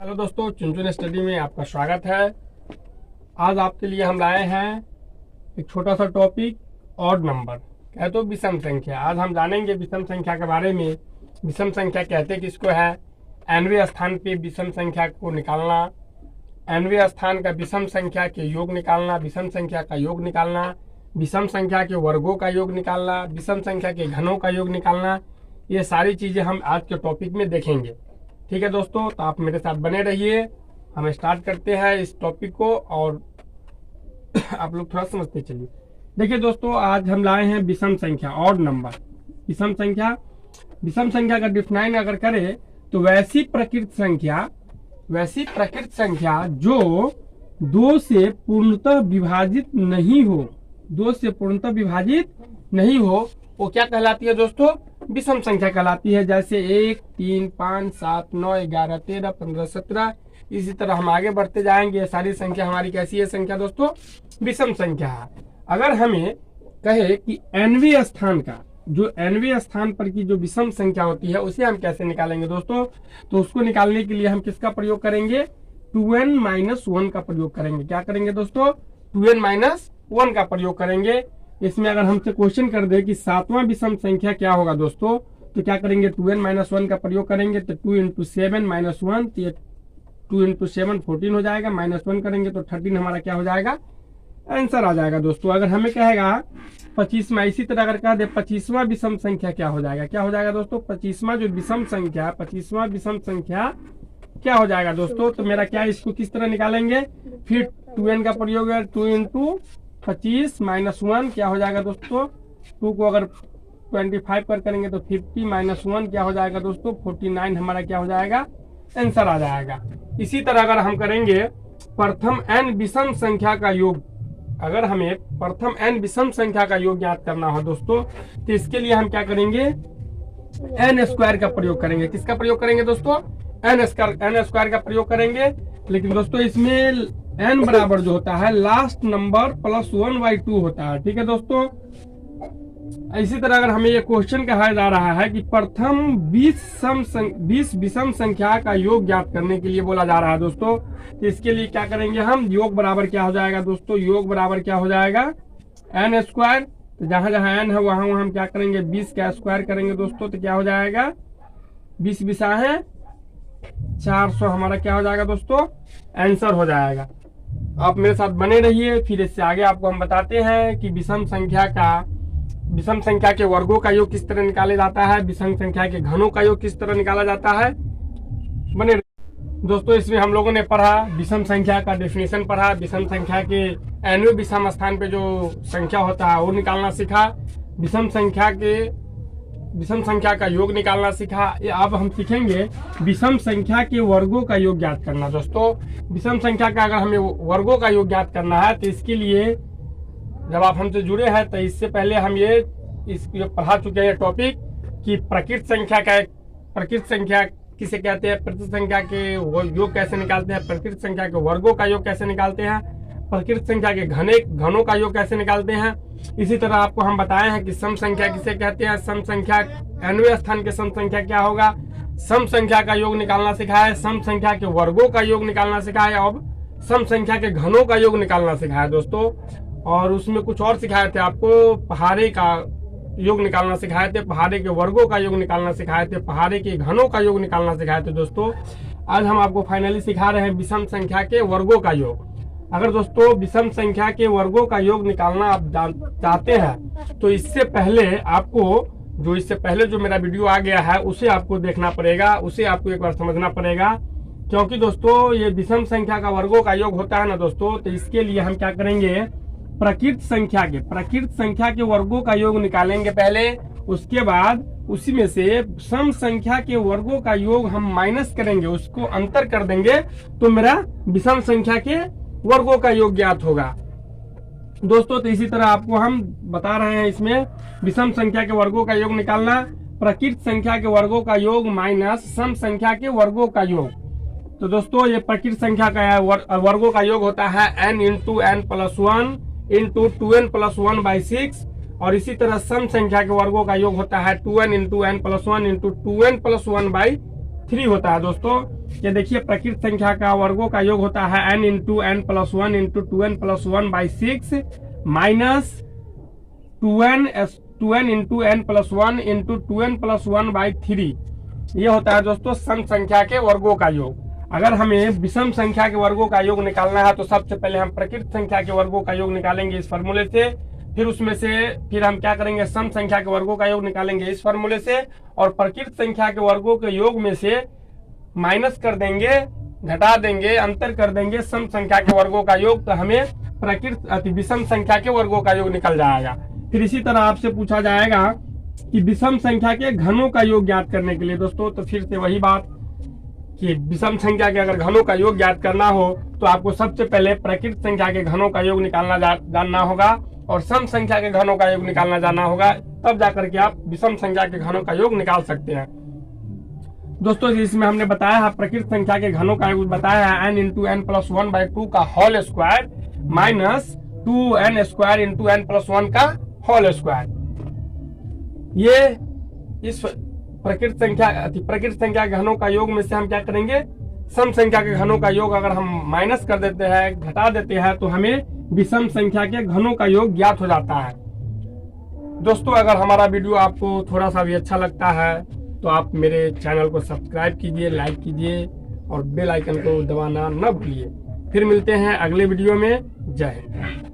Hello दोस्तों, Chunchun study में आपका स्वागत है। आज आपके लिए हम लाए हैं एक छोटा सा टॉपिक, ऑड नंबर कहे तो विषम संख्या। आज हम जानेंगे विषम संख्या के बारे में। विषम संख्या कहते किसको है, nवें स्थान पे विषम संख्या को निकालना, nवें स्थान का विषम संख्या के योग निकालना, विषम संख्या का योग निकालना, विषम संख्या के वर्गों का योग निकालना, विषम संख्या के घनों का योग निकालना, ये सारी चीज़ें हम आज के टॉपिक में देखेंगे। ठीक है दोस्तों, तो आप मेरे साथ बने रहिए। हम स्टार्ट करते हैं इस टॉपिक को और आप लोग थोड़ा समझते चलिए। देखिए दोस्तों, आज हम लाए हैं विषम संख्या, ऑड नंबर। विषम संख्या का डिफाइन अगर करें तो वैसी प्रकृत संख्या जो दो से पूर्णतः विभाजित नहीं हो, वो क्या कहलाती है दोस्तों, विषम संख्या कहलाती है। जैसे 1, 3, 5, 7, 9, 11, 13, 15, 17, इसी तरह हम आगे बढ़ते जाएंगे। ये सारी संख्या हमारी कैसी है संख्या दोस्तों, विषम संख्या है। अगर हमें कहे कि nवें स्थान का जो nवें स्थान पर की जो विषम संख्या होती है उसे हम कैसे निकालेंगे दोस्तों, तो उसको निकालने के लिए हम किसका प्रयोग करेंगे, 2n-1 का प्रयोग करेंगे। क्या करेंगे दोस्तों, 2n-1 का प्रयोग करेंगे। इसमें अगर हमसे क्वेश्चन कर दे कि सातवां विषम संख्या क्या होगा दोस्तों, तो क्या करेंगे, 2n-1 का प्रयोग करेंगे। तो 2 × 7 - 1, 2 × 7 14 हो जाएगा, -1 करेंगे तो 13 हमारा क्या हो जाएगा, आंसर आ जाएगा दोस्तों। अगर हमें कहेगा 25वां, इसी तरह अगर कह दे 25वां विषम संख्या क्या हो जाएगा दोस्तों, 25वां विषम संख्या क्या हो जाएगा दोस्तों, तो मेरा क्या, इसको किस तरह निकालेंगे, फिर 2n का प्रयोग है, 2 × 25 - 1 क्या हो जाएगा दोस्तों, 2 को अगर 25 कर करेंगे तो 50 - 1 क्या हो जाएगा दोस्तों, 49 हमारा क्या हो जाएगा, आंसर आ जाएगा। इसी तरह अगर हम करेंगे प्रथम n विषम संख्या का योग, अगर हमें प्रथम n विषम संख्या का योग ज्ञात करना हो दोस्तों, तो इसके लिए हम क्या करेंगे, n² का प्रयोग करेंगे। किसका प्रयोग करेंगे दोस्तों, n² का प्रयोग करेंगे। लेकिन दोस्तों इसमें n बराबर जो होता है लास्ट नंबर +1/2 होता है। ठीक है दोस्तों, इसी तरह अगर हमें ये क्वेश्चन कहा जा रहा है कि प्रथम 20 विषम संख्या का योग ज्ञात करने के लिए बोला जा रहा है दोस्तों, तो इसके लिए क्या करेंगे हम, योग बराबर क्या हो जाएगा दोस्तों, योग बराबर क्या हो जाएगा, n²। तो जहां जहां n है वहां हम क्या करेंगे, 20 का स्क्वायर करेंगे दोस्तों, तो क्या हो जाएगा, 20 बिसा है 400 हमारा क्या हो जाएगा दोस्तों, आंसर हो जाएगा। आप मेरे साथ बने रहिए। फिर इससे आगे आपको हम बताते हैं कि विषम संख्या के वर्गों का योग किस तरह निकाला जाता है, विषम संख्या के घनों का योग किस तरह निकाला जाता है। बने दोस्तों, इसमें हम लोगों ने पढ़ा, विषम संख्या का डेफिनेशन पढ़ा, विषम संख्या के nवें विषम स्थान पे जो संख्या होता है वो निकालना सीखा, विषम संख्या का योग निकालना सीखा। अब हम सीखेंगे विषम संख्या के वर्गों का योग ज्ञात करना। दोस्तों विषम संख्या का अगर हमें वर्गों का योग ज्ञात करना है तो इसके लिए जब आप हमसे जुड़े हैं तो इससे पहले हम ये पढ़ा चुके हैं टॉपिक कि प्रकृत संख्या किसे कहते हैं, प्रकृत संख्या के योग कैसे निकालते हैं, प्रकृत संख्या के वर्गों का योग कैसे निकालते हैं, प्रकृत संख्या के घनों का योग कैसे निकालते हैं। इसी तरह आपको हम बताए हैं कि सम संख्या किसे कहते हैं, सम संख्या nवें स्थान के सम संख्या क्या होगा, सम संख्या का योग निकालना सिखाया, सम संख्या के वर्गों का योग निकालना सिखाया, अब सम संख्या के घनों का योग निकालना सिखाया दोस्तों। और उसमें कुछ और सिखाए थे आपको, पहाड़े का योग निकालना सिखाए थे, पहाड़े के वर्गों का योग निकालना सिखाए थे, पहाड़े के घनों का योग निकालना सिखाए थे दोस्तों। आज हम आपको फाइनली सिखा रहे हैं विषम संख्या के वर्गों का योग। अगर दोस्तों विषम संख्या के वर्गों का योग निकालना आप चाहते हैं तो इससे पहले जो मेरा वीडियो आ गया है उसे आपको देखना पड़ेगा, उसे आपको एक बार समझना पड़ेगा। क्योंकि दोस्तों ये विषम संख्या का वर्गों का योग होता है ना दोस्तों, तो इसके लिए हम क्या करेंगे, प्रकृत संख्या के वर्गों का योग निकालेंगे पहले, उसके बाद उसी में से सम संख्या के वर्गों का योग हम माइनस करेंगे, उसको अंतर कर देंगे, तो मेरा विषम संख्या के वर्गों का योग ज्ञात होगा दोस्तों। तो इसी तरह आपको हम बता रहे हैं इसमें विषम संख्या के वर्गों का योग निकालना, प्रकृत संख्या के वर्गों का योग माइनस सम संख्या के वर्गों का योग। तो दोस्तों ये प्रकृत संख्या का वर्गों का योग होता है n × n+1 × 2n+1/6, और इसी तरह सम संख्या के वर्गों का योग होता है 2n × n+1 × 2n+1/3 होता है दोस्तों। ये देखिए प्रकृत संख्या का वर्गों का योग होता है n into N plus one into 2n plus one by 6 minus 2n into N plus one into 2n plus one by 3। ये होता है दोस्तों सम संख्या के वर्गों का योग। अगर हमें विषम संख्या के वर्गों का योग निकालना है तो सबसे पहले हम प्रकृत संख्या के वर्गों का योग निकालेंगे इस फॉर्मूले से, फिर उसमें से फिर हम क्या करेंगे सम संख्या के वर्गों का योग निकालेंगे इस फॉर्मूले से, और प्रकृत संख्या के वर्गों के योग में से माइनस कर देंगे, घटा देंगे, अंतर कर देंगे सम संख्या के वर्गों का योग, तो हमें प्रकृत अति विषम संख्या के वर्गों का योग निकल जाएगा। फिर इसी तरह आपसे पूछा जाएगा कि विषम संख्या के घनों का योग ज्ञात करने के लिए दोस्तों, तो फिर से वही बात कि विषम संख्या के अगर घनों का योग ज्ञात करना हो तो आपको सबसे पहले प्रकृत संख्या के घनों का योग निकालना जानना होगा और सम संख्या के घनों का योग निकालना जानना होगा, तब जाकर के आप विषम संख्या के घनों का योग निकाल सकते हैं। दोस्तों इसमें हमने बताया है प्रकृत संख्या के घनों का योग बताया है n into N plus one by 2 का whole square minus 2n square into N plus one का होल स्क्वायर। ये इस प्रकृत संख्या के घनों का योग में से हम क्या करेंगे सम संख्या के घनों का योग अगर हम माइनस कर देते हैं, घटा देते हैं, तो हमें विषम संख्या के घनों का योग ज्ञात हो जाता है। दोस्तों अगर हमारा वीडियो आपको थोड़ा सा भी अच्छा लगता है तो आप मेरे चैनल को सब्सक्राइब कीजिए, लाइक कीजिए और बेल आइकन को दबाना न भूलिए। फिर मिलते हैं अगले वीडियो में। जय हिंद।